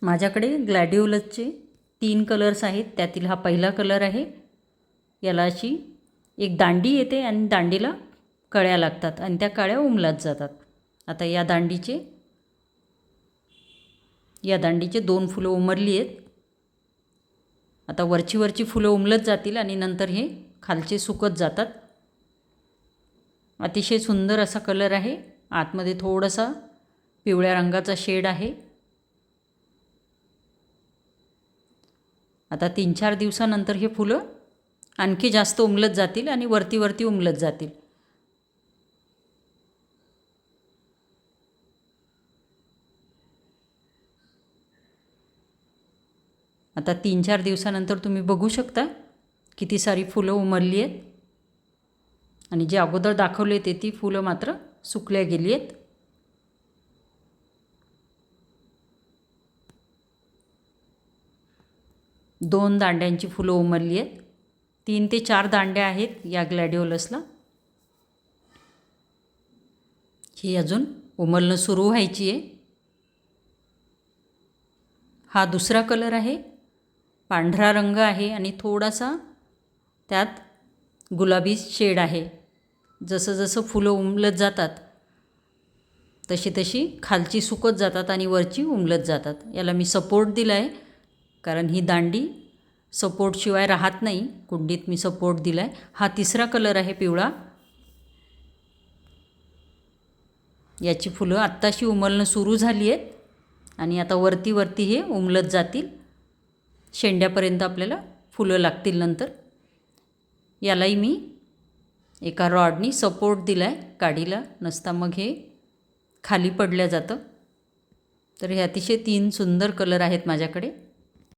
माझ्याकडे ग्लॅडिओलसचे 3 कलर्स आहेत. त्यातील हा पहिला कलर आहे. याला अशी एक दांडी येते आणि दांडीला कळ्या लागतात आणि त्या कळ्या उमलत जातात. आता या दांडीचे 2 फुलं उमरली आहेत. आता वरची फुलं उमलत जातील आणि नंतर हे खालचे सुकत जातात. अतिशय सुंदर असा कलर आहे. आतमध्ये थोडासा पिवळ्या रंगाचा शेड आहे. आता 3-4 दिवसानंतर हे फुलं आणखी जास्त उमलत जातील आणि वरती उमलत जातील. आता 3-4 दिवसानंतर तुम्ही बघू शकता किती सारी फुलं उमलली आहेत आणि जे अगोदर दाखवले ती फुलं मात्र सुकल्या गेली आहेत. दोन दांड्यांची फुलं उमलली आहेत. 3 ते 4 दांड्या आहेत या ग्लॅडिओलसला. ही अजून उमलणं सुरू व्हायची आहे. हा दुसरा कलर आहे. पांढरा रंग आहे आणि थोडासा त्यात गुलाबी शेड आहे. जसं फुलं उमलत जातात तशी खालची सुकत जातात आणि वरची उमलत जातात. याला मी सपोर्ट दिला आहे कारण ही दांडी सपोर्टशिवाय राहत नाही. कुंडीत मी सपोर्ट दिला आहे. हा तिसरा कलर आहे पिवळा. याची फुलं आत्ताशी उमलणं सुरू झाली आहेत आणि आता वरती हे उमलत जातील. शेंड्यापर्यंत आपल्याला फुलं लागतील नंतर. यालाही मी एका रॉडनी सपोर्ट दिला आहे. काडीला नसता मग हे खाली पडलं जातं. तर हे अतिशय 3 सुंदर कलर आहेत माझ्याकडे.